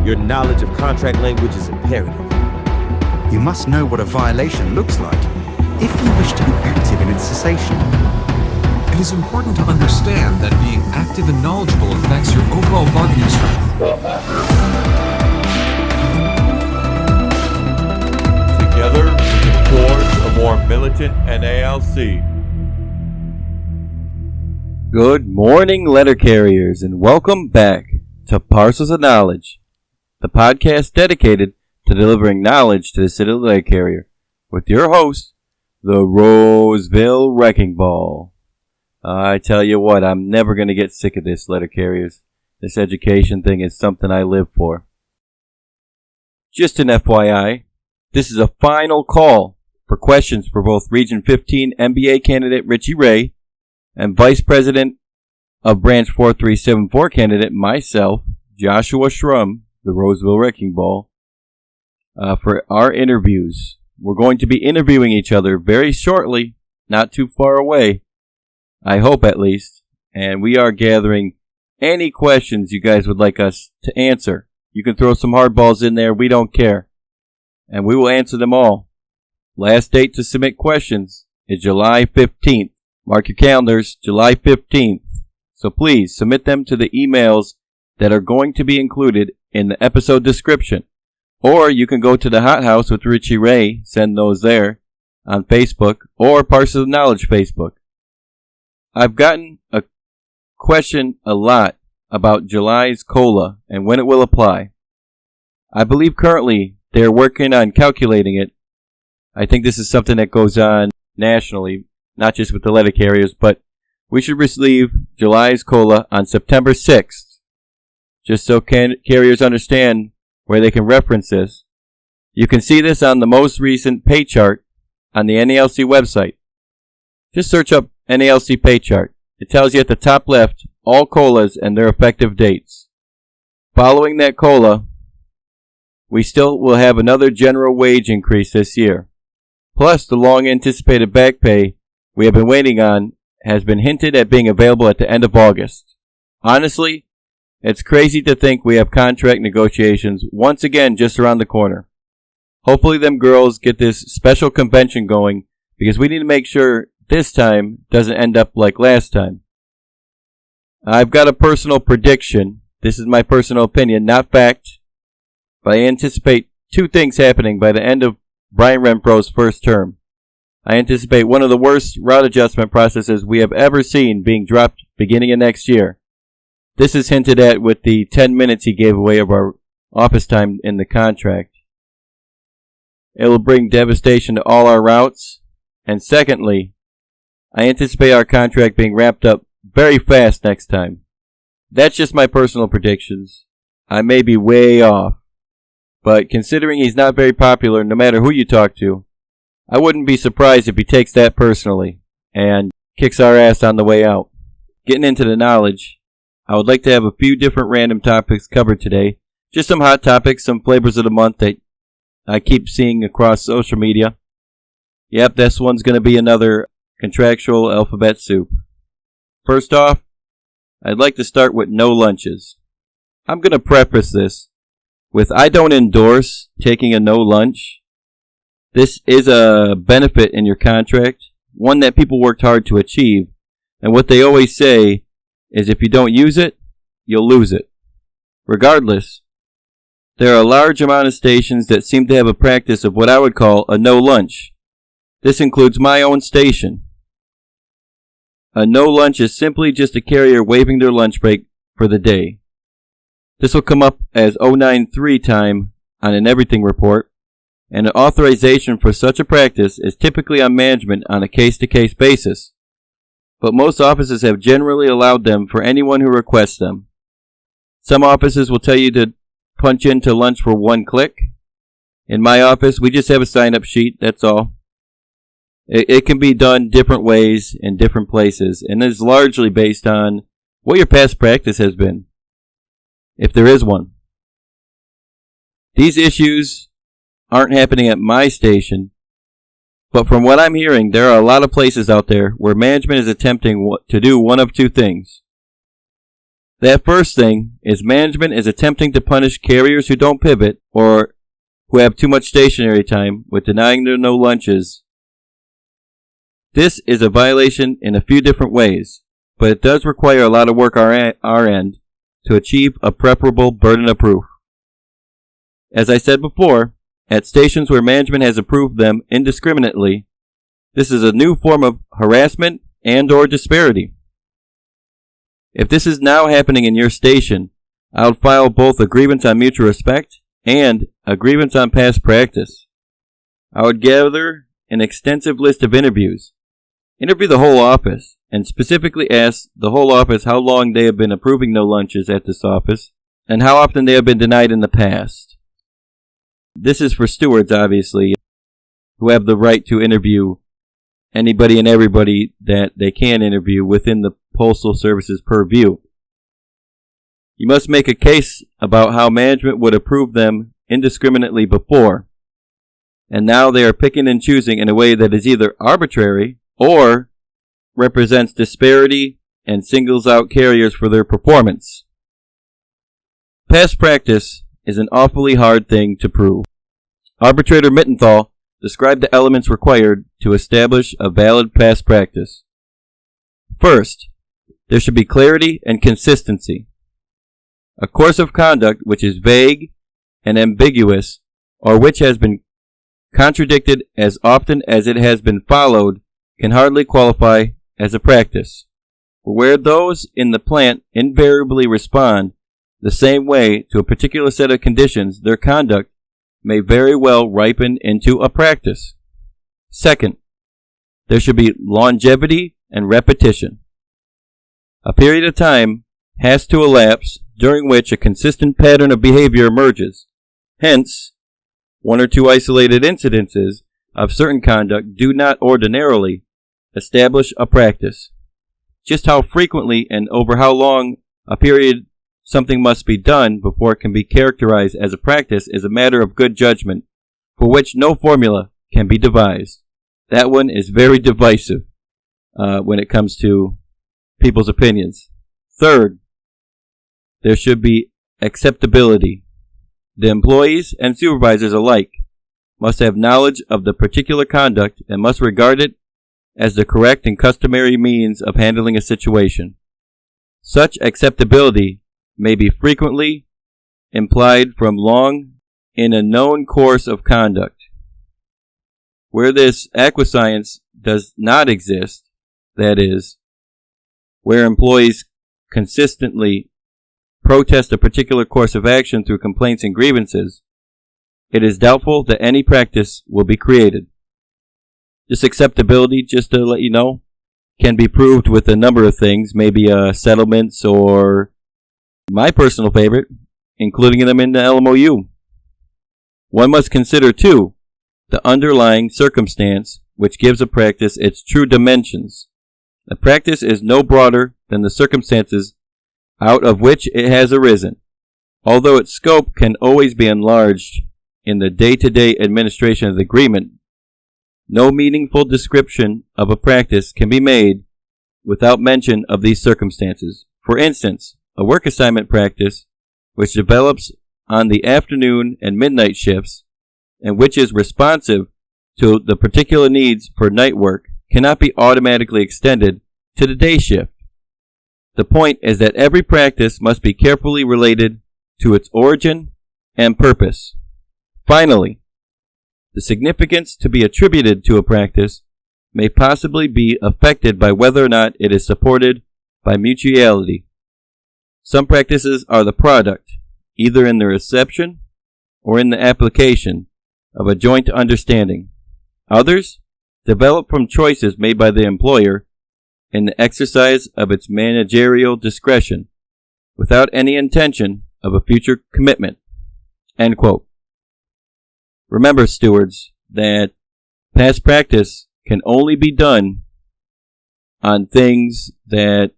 Your knowledge of contract language is imperative. You must know what a violation looks like if you wish to be active in its cessation. It is important to understand that being active and knowledgeable affects your overall bargaining strength. Together, we can forge a more militant NALC. Good morning, letter carriers, and welcome back to Parcels of Knowledge, the podcast dedicated to delivering knowledge to the city letter carrier, with your host, the Roseville Wrecking Ball. I tell you what, I'm never going to get sick of this, letter carriers. This education thing is something I live for. Just an FYI, this is a final call for questions for both Region 15 MBA candidate Richie Ray and Vice President of Branch 4374 candidate myself, Joshua Shrum, the Roseville Wrecking Ball, for our interviews. We're going to be interviewing each other very shortly, not too far away. I hope at least, and we are gathering any questions you guys would like us to answer. You can throw some hardballs in there, we don't care, and we will answer them all. Last date to submit questions is July 15th. Mark your calendars, July 15th. So please submit them to the emails that are going to be included in the episode description. Or you can go to the Hot House with Richie Ray, send those there on Facebook, or Parcels of Knowledge Facebook. I've gotten a question a lot about July's COLA and when it will apply. I believe currently they're working on calculating it. I think this is something that goes on nationally, not just with the letter carriers, but we should receive July's COLA on September 6th. Just so carriers understand where they can reference this. You can see this on the most recent pay chart on the NALC website. Just search up NALC pay chart. It tells you at the top left all COLAs and their effective dates. Following that COLA, we still will have another general wage increase this year. Plus, the long anticipated back pay we have been waiting on has been hinted at being available at the end of August. Honestly, it's crazy to think we have contract negotiations once again just around the corner. Hopefully them girls get this special convention going because we need to make sure this time doesn't end up like last time. I've got a personal prediction. This is my personal opinion, not fact. But I anticipate two things happening by the end of Brian Renfro's first term. I anticipate one of the worst route adjustment processes we have ever seen being dropped beginning of next year. This is hinted at with the 10 minutes he gave away of our office time in the contract. It will bring devastation to all our routes. And secondly, I anticipate our contract being wrapped up very fast next time. That's just my personal predictions. I may be way off. But considering he's not very popular no matter who you talk to, I wouldn't be surprised if he takes that personally and kicks our ass on the way out. Getting into the knowledge, I would like to have a few different random topics covered today. Just some hot topics, some flavors of the month that I keep seeing across social media. Yep, this one's going to be another Contractual Alphabet Soup. First off, I'd like to start with no lunches. I'm going to preface this with I don't endorse taking a no lunch. This is a benefit in your contract, one that people worked hard to achieve, and what they always say is if you don't use it, you'll lose it. Regardless, there are a large amount of stations that seem to have a practice of what I would call a no lunch. This includes my own station. A no lunch is simply just a carrier waiving their lunch break for the day. This will come up as 093 time on an everything report, and an authorization for such a practice is typically on management on a case-to-case basis. But most offices have generally allowed them for anyone who requests them. Some offices will tell you to punch into lunch for one click. In my office, we just have a sign-up sheet, that's all. It can be done different ways in different places, and is largely based on what your past practice has been, if there is one. These issues aren't happening at my station, but from what I'm hearing, there are a lot of places out there where management is attempting to do one of two things. That first thing is management is attempting to punish carriers who don't pivot or who have too much stationary time with denying their no lunches. This is a violation in a few different ways, but it does require a lot of work on our end to achieve a preferable burden of proof. As I said before, at stations where management has approved them indiscriminately, this is a new form of harassment and/or disparity. If this is now happening in your station, I would file both a grievance on mutual respect and a grievance on past practice. I would gather an extensive list of interviews, interview the whole office, and specifically ask the whole office how long they have been approving no lunches at this office and how often they have been denied in the past. This is for stewards, obviously, who have the right to interview anybody and everybody that they can interview within the Postal Service's purview. You must make a case about how management would approve them indiscriminately before, and now they are picking and choosing in a way that is either arbitrary or represents disparity and singles out carriers for their performance. Past practice is an awfully hard thing to prove. Arbitrator Mittenthal described the elements required to establish a valid past practice. First, there should be clarity and consistency. A course of conduct which is vague and ambiguous, or which has been contradicted as often as it has been followed, can hardly qualify as a practice. Where those in the plant invariably respond the same way to a particular set of conditions, their conduct may very well ripen into a practice. Second, there should be longevity and repetition. A period of time has to elapse during which a consistent pattern of behavior emerges. Hence, one or two isolated incidences of certain conduct do not ordinarily establish a practice. Just how frequently and over how long a period something must be done before it can be characterized as a practice is a matter of good judgment, for which no formula can be devised. That one is very divisive when it comes to people's opinions. Third, there should be acceptability. The employees and supervisors alike must have knowledge of the particular conduct and must regard it as the correct and customary means of handling a situation. Such acceptability may be frequently implied from long in a known course of conduct. Where this acquiescence does not exist, that is, where employees consistently protest a particular course of action through complaints and grievances, it is doubtful that any practice will be created. This acceptability, just to let you know, can be proved with a number of things, maybe settlements or my personal favorite, including them in the LMOU. One must consider, too, the underlying circumstance which gives a practice its true dimensions. A practice is no broader than the circumstances out of which it has arisen, although its scope can always be enlarged in the day-to-day administration of the agreement. No meaningful description of a practice can be made without mention of these circumstances. For instance, a work assignment practice which develops on the afternoon and midnight shifts and which is responsive to the particular needs for night work cannot be automatically extended to the day shift. The point is that every practice must be carefully related to its origin and purpose. Finally, the significance to be attributed to a practice may possibly be affected by whether or not it is supported by mutuality. Some practices are the product, either in the reception or in the application, of a joint understanding. Others develop from choices made by the employer in the exercise of its managerial discretion, without any intention of a future commitment. End quote. Remember, stewards, that past practice can only be done on things that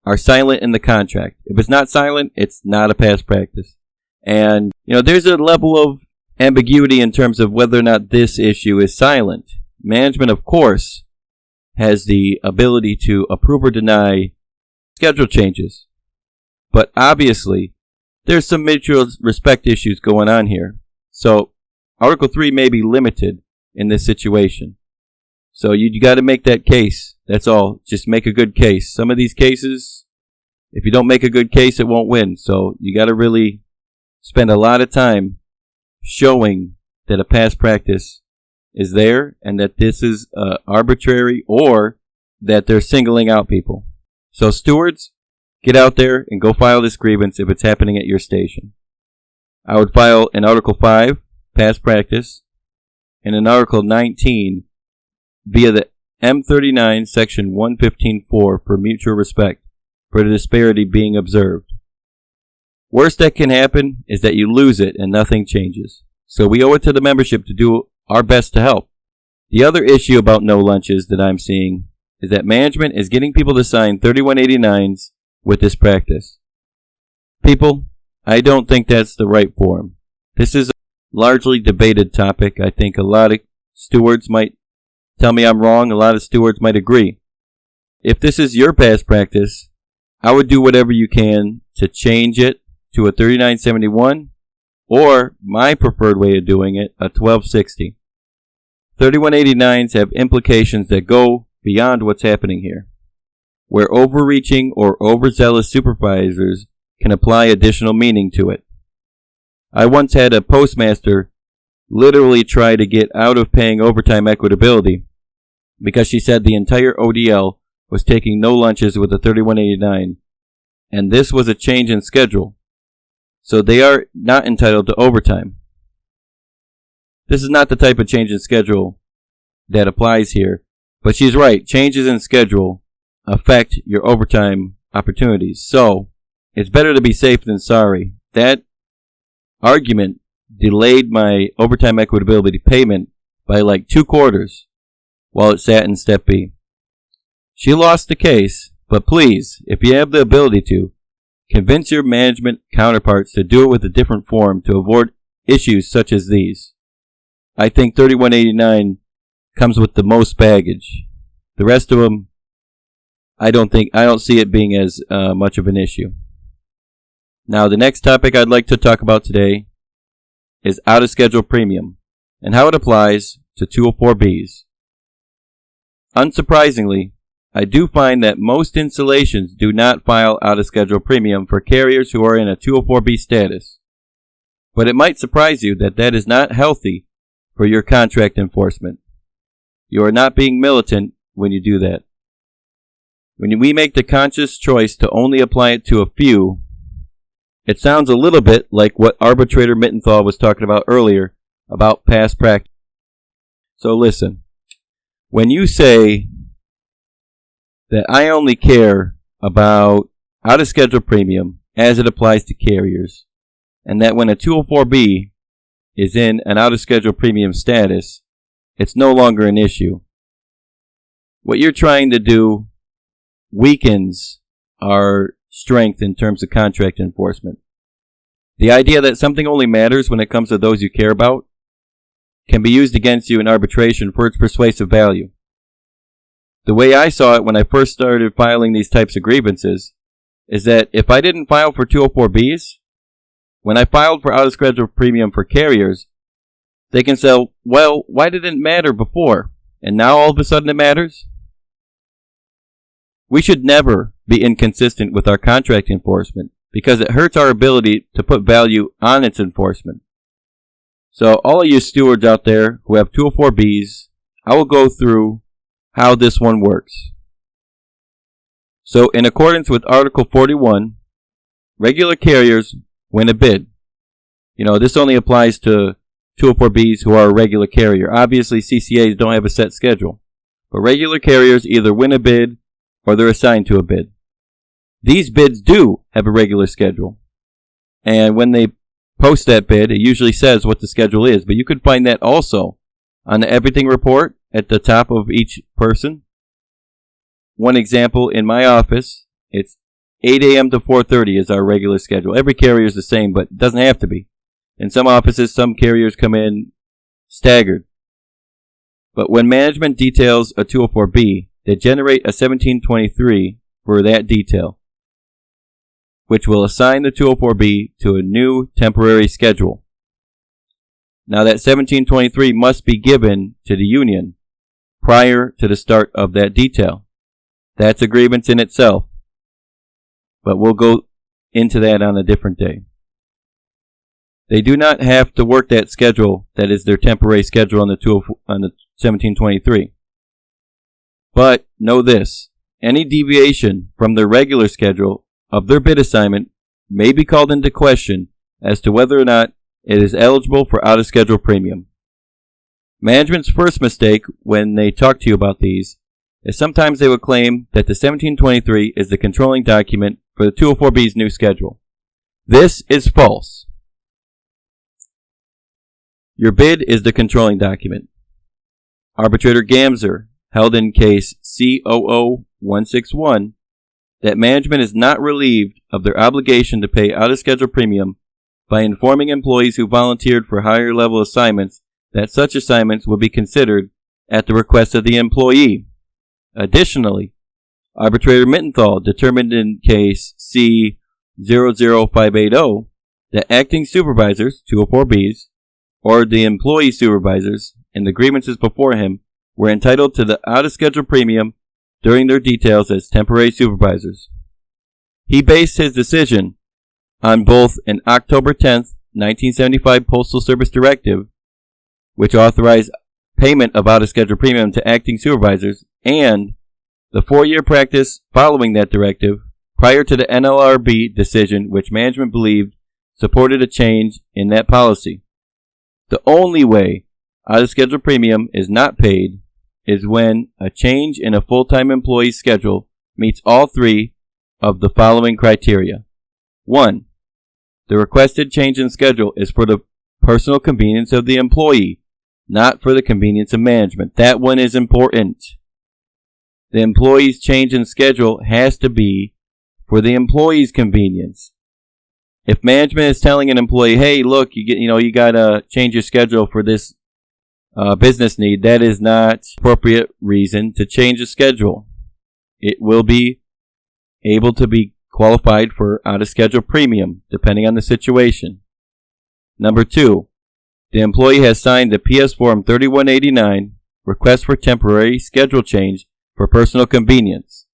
are silent in the contract. If it's not silent, it's not a past practice. And, there's a level of ambiguity in terms of whether or not this issue is silent. Management, of course, has the ability to approve or deny schedule changes. But obviously, there's some mutual respect issues going on here. So, Article 3 may be limited in this situation. So you got to make that case. That's all. Just make a good case. Some of these cases, if you don't make a good case, it won't win. So you got to really spend a lot of time showing that a past practice is there and that this is arbitrary or that they're singling out people. So stewards, get out there and go file this grievance if it's happening at your station. I would file in Article 5, past practice, and in Article 19, via the M39 Section 115.4 for mutual respect for the disparity being observed. Worst that can happen is that you lose it and nothing changes. So we owe it to the membership to do our best to help. The other issue about no lunches that I'm seeing is that management is getting people to sign 3189s with this practice. People, I don't think that's the right form. This is a largely debated topic. I think a lot of stewards might tell me I'm wrong. A lot of stewards might agree. If this is your past practice, I would do whatever you can to change it to a 3971 or my preferred way of doing it, a 1260. 3189s have implications that go beyond what's happening here, where overreaching or overzealous supervisors can apply additional meaning to it. I once had a postmaster literally try to get out of paying overtime equitability because she said the entire ODL was taking no lunches with a 3189, and this was a change in schedule, so they are not entitled to overtime. This is not the type of change in schedule that applies here, but she's right. Changes in schedule affect your overtime opportunities, so it's better to be safe than sorry. That argument delayed my overtime equitability payment by like 2 quarters while it sat in Step B. She lost the case, but please, if you have the ability to, convince your management counterparts to do it with a different form to avoid issues such as these. I think 3189 comes with the most baggage. The rest of them, I don't see it being as much of an issue. Now, the next topic I'd like to talk about today is out-of-schedule premium and how it applies to 204Bs. Unsurprisingly, I do find that most installations do not file out-of-schedule premium for carriers who are in a 204B status. But it might surprise you that that is not healthy for your contract enforcement. You are not being militant when you do that. When we make the conscious choice to only apply it to a few, it sounds a little bit like what Arbitrator Mittenthal was talking about earlier about past practice. So listen, when you say that I only care about out-of-schedule premium as it applies to carriers, and that when a 204B is in an out-of-schedule premium status, it's no longer an issue. What you're trying to do weakens our strength in terms of contract enforcement. The idea that something only matters when it comes to those you care about can be used against you in arbitration for its persuasive value. The way I saw it when I first started filing these types of grievances is that if I didn't file for 204Bs, when I filed for out-of-schedule premium for carriers, they can say, well, why did it matter before? And now all of a sudden it matters? We should never be inconsistent with our contract enforcement because it hurts our ability to put value on its enforcement. So all of you stewards out there who have 204Bs, I will go through how this one works. So in accordance with Article 41, regular carriers win a bid. This only applies to 204Bs who are a regular carrier. Obviously, CCAs don't have a set schedule. But regular carriers either win a bid or they're assigned to a bid. These bids do have a regular schedule. And when they post that bid, it usually says what the schedule is. But you can find that also on the everything report at the top of each person. One example, in my office, it's 8 a.m. to 4:30 is our regular schedule. Every carrier is the same, but it doesn't have to be. In some offices, some carriers come in staggered. But when management details a 204B, they generate a 1723 for that detail. which will assign the 204B to a new temporary schedule. Now that 1723 must be given to the union prior to the start of that detail. That's a grievance in itself, but we'll go into that on a different day. They do not have to work that schedule that is their temporary schedule on the 1723. But know this, any deviation from their regular schedule of their bid assignment may be called into question as to whether or not it is eligible for out-of-schedule premium. Management's first mistake when they talk to you about these is sometimes they will claim that the 1723 is the controlling document for the 204B's new schedule. This is false. Your bid is the controlling document. Arbitrator Gamzer held in case C00-161 that management is not relieved of their obligation to pay out-of-schedule premium by informing employees who volunteered for higher level assignments that such assignments will be considered at the request of the employee. Additionally, Arbitrator Mittenthal determined in case C00580 that acting supervisors, 204Bs, or the employee supervisors in the grievances before him were entitled to the out-of-schedule premium during their details as temporary supervisors. He based his decision on both an October 10th, 1975 Postal Service Directive, which authorized payment of out-of-schedule premium to acting supervisors, and the 4-year practice following that directive prior to the NLRB decision, which management believed supported a change in that policy. The only way out-of-schedule premium is not paid is when a change in a full-time employee's schedule meets all three of the following criteria. 1. The requested change in schedule is for the personal convenience of the employee, not for the convenience of management. That one is important. The employee's change in schedule has to be for the employee's convenience. If management is telling an employee, "Hey, look, you gotta change your schedule for this business need," that is not appropriate reason to change the schedule. It will be able to be qualified for out-of-schedule premium, depending on the situation. Number 2, the employee has signed the PS Form 3189, Request for Temporary Schedule Change for Personal Convenience.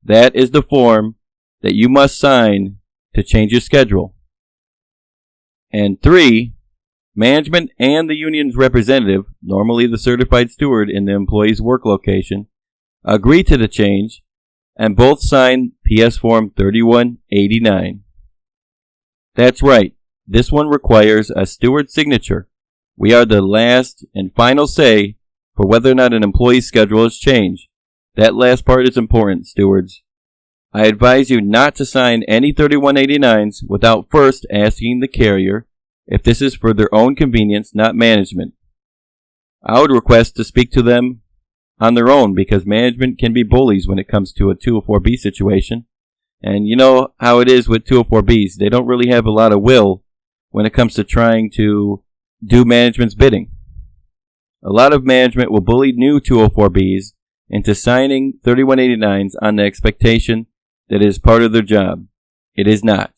That is the form that you must sign to change your schedule. And 3, management and the union's representative, normally the certified steward in the employee's work location, agree to the change and both sign PS Form 3189. That's right, this one requires a steward's signature. We are the last and final say for whether or not an employee's schedule is changed. That last part is important, stewards. I advise you not to sign any 3189s without first asking the carrier if this is for their own convenience, not management. I would request to speak to them on their own because management can be bullies when it comes to a 204B situation. And you know how it is with 204Bs. They don't really have a lot of will when it comes to trying to do management's bidding. A lot of management will bully new 204Bs into signing 3189s on the expectation that it is part of their job. It is not.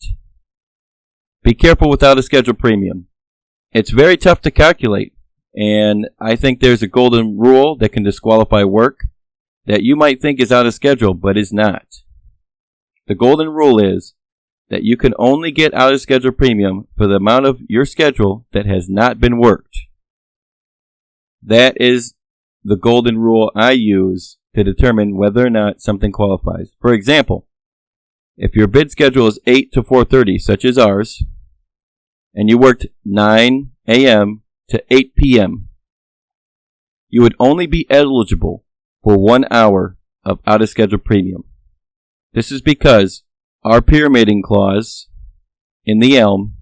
Be careful with out-of-schedule premium. It's very tough to calculate, and I think there's a golden rule that can disqualify work that you might think is out of schedule, but is not. The golden rule is that you can only get out-of-schedule premium for the amount of your schedule that has not been worked. That is the golden rule I use to determine whether or not something qualifies. For example, if your bid schedule is 8 to 4:30, such as ours, and you worked 9 a.m. to 8 p.m., you would only be eligible for 1 hour of out-of-schedule premium. This is because our pyramiding clause in the ELM,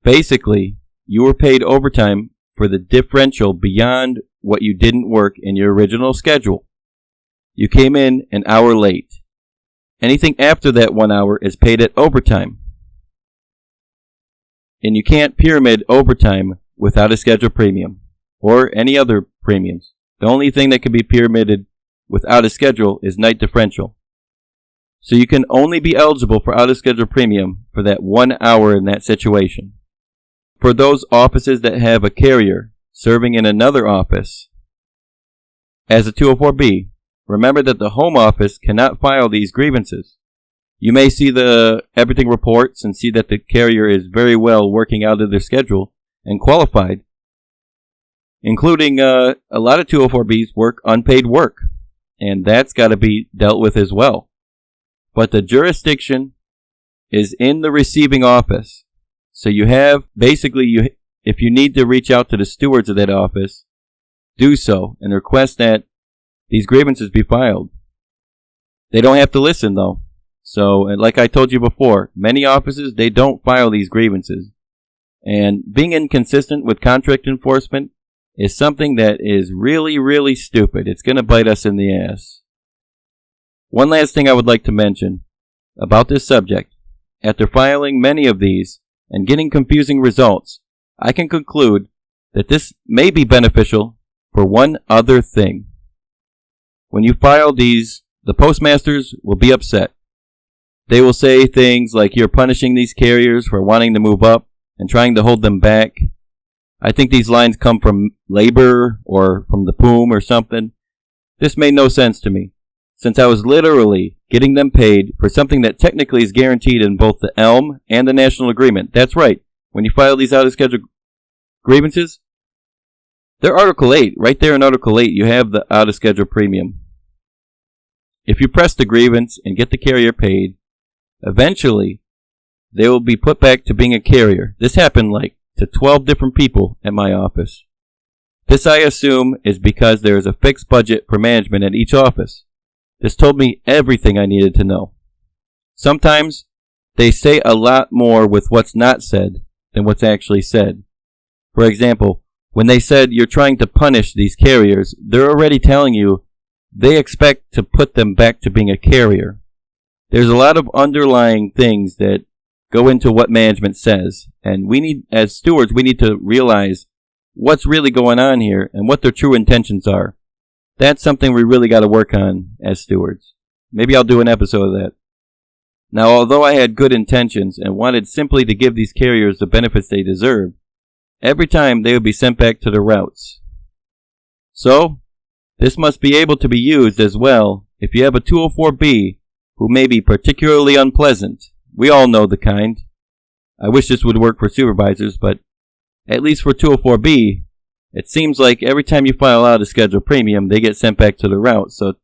basically, you were paid overtime for the differential beyond what you didn't work in your original schedule. You came in an hour late. Anything after that 1 hour is paid at overtime. And you can't pyramid overtime without a schedule premium or any other premiums. The only thing that can be pyramided without a schedule is night differential. So you can only be eligible for out-of-schedule premium for that 1 hour in that situation. For those offices that have a carrier serving in another office as a 204B, remember that the home office cannot file these grievances. You may see the everything reports and see that the carrier is very well working out of their schedule and qualified, including a lot of 204Bs work unpaid work, and that's got to be dealt with as well. But the jurisdiction is in the receiving office. So you have, basically, if you need to reach out to the stewards of that office, do so and request that these grievances be filed. They don't have to listen, though. So, and like I told you before, many offices, they don't file these grievances. And being inconsistent with contract enforcement is something that is really, really stupid. It's going to bite us in the ass. One last thing I would like to mention about this subject. After filing many of these and getting confusing results, I can conclude that this may be beneficial for one other thing. When you file these, the postmasters will be upset. They will say things like you're punishing these carriers for wanting to move up and trying to hold them back. I think these lines come from labor or from the POOM or something. This made no sense to me, since I was literally getting them paid for something that technically is guaranteed in both the ELM and the national agreement. That's right. When you file these out-of-schedule grievances, they're Article 8. Right there in Article 8, you have the out-of-schedule premium. If you press the grievance and get the carrier paid, eventually they will be put back to being a carrier. This happened to 12 different people at my office. This, I assume, is because there is a fixed budget for management at each office. This told me everything I needed to know. Sometimes they say a lot more with what's not said than what's actually said. For example, when they said you're trying to punish these carriers, they're already telling you they expect to put them back to being a carrier. There's a lot of underlying things that go into what management says, and we need, as stewards, we need to realize what's really going on here and what their true intentions are. That's something we really got to work on as stewards. Maybe I'll do an episode of that. Now, although I had good intentions and wanted simply to give these carriers the benefits they deserve, every time they would be sent back to their routes. So, this must be able to be used as well if you have a 204B who may be particularly unpleasant. We all know the kind. I wish this would work for supervisors, but at least for 204B, it seems like every time you file out a scheduled premium, they get sent back to the route. So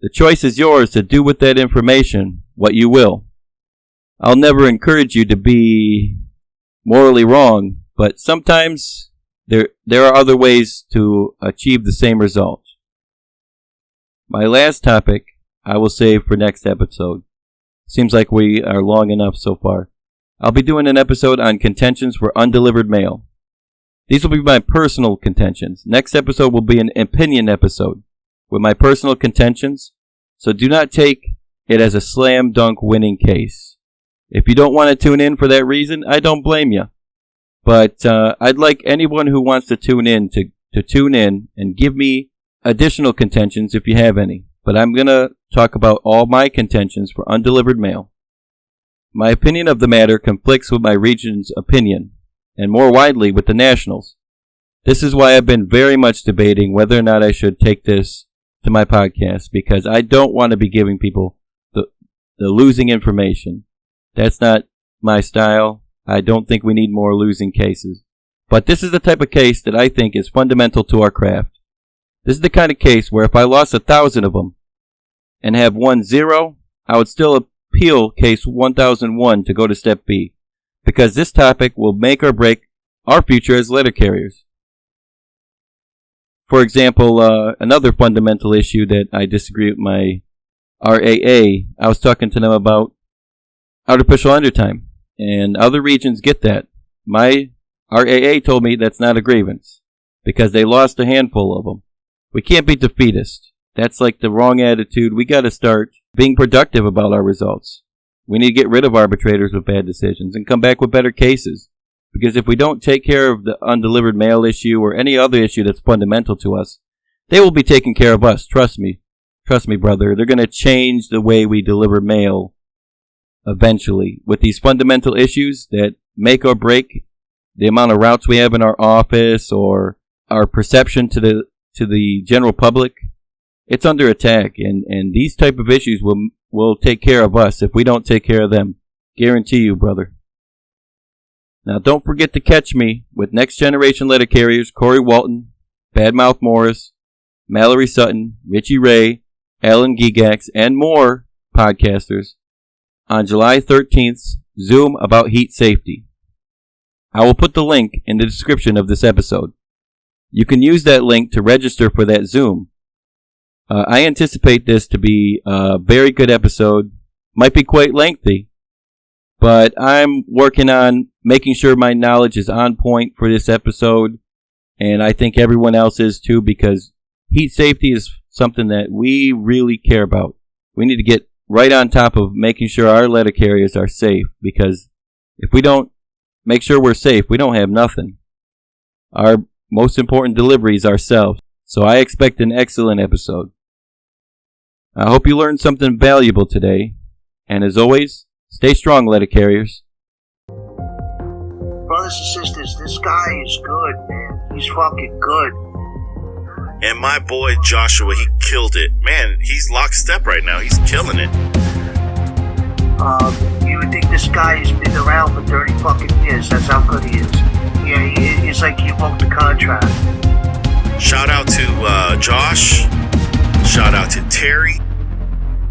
the choice is yours to do with that information what you will. I'll never encourage you to be morally wrong, but sometimes there are other ways to achieve the same result. My last topic I will save for next episode. Seems like we are long enough so far. I'll be doing an episode on contentions for undelivered mail. These will be my personal contentions. Next episode will be an opinion episode with my personal contentions, so do not take it as a slam dunk winning case. If you don't want to tune in for that reason, I don't blame you. But I'd like anyone who wants to tune in to tune in and give me additional contentions if you have any. But I'm going to talk about all my contentions for undelivered mail. My opinion of the matter conflicts with my region's opinion, and more widely with the nationals. This is why I've been very much debating whether or not I should take this to my podcast, because I don't want to be giving people the losing information. That's not my style. I don't think we need more losing cases. But this is the type of case that I think is fundamental to our craft. This is the kind of case where if I lost 1,000 of them and have won 0, I would still appeal case 1001 to go to step B, because this topic will make or break our future as letter carriers. For example, another fundamental issue that I disagree with my RAA, I was talking to them about artificial undertime, and other regions get that. My RAA told me that's not a grievance, because they lost a handful of them. We can't be defeatist. That's like the wrong attitude. We got to start being productive about our results. We need to get rid of arbitrators with bad decisions and come back with better cases. Because if we don't take care of the undelivered mail issue or any other issue that's fundamental to us, they will be taking care of us, trust me. Trust me, brother, they're going to change the way we deliver mail eventually with these fundamental issues that make or break the amount of routes we have in our office or our perception to the general public. It's under attack, and these type of issues will take care of us if we don't take care of them. Guarantee you, brother. Now, don't forget to catch me with Next Generation Letter Carriers, Corey Walton, Badmouth Morris, Mallory Sutton, Richie Ray, Alan Gegax, and more podcasters on July 13th, Zoom about heat safety. I will put the link in the description of this episode. You can use that link to register for that Zoom. I anticipate this to be a very good episode. Might be quite lengthy, but I'm working on making sure my knowledge is on point for this episode, and I think everyone else is too, because heat safety is something that we really care about. We need to get right on top of making sure our letter carriers are safe, because if we don't make sure we're safe, we don't have nothing. Our most important delivery is ourselves. So I expect an excellent episode. I hope you learned something valuable today. And as always, stay strong, letter carriers. Brothers and sisters, this guy is good, man. He's fucking good. And my boy Joshua, he killed it. Man, he's lockstep right now. He's killing it. You would think this guy has been around for 30 fucking years. That's how good he is. Yeah, it's like he wrote the contract. Shout out to Josh. Shout out to Terry.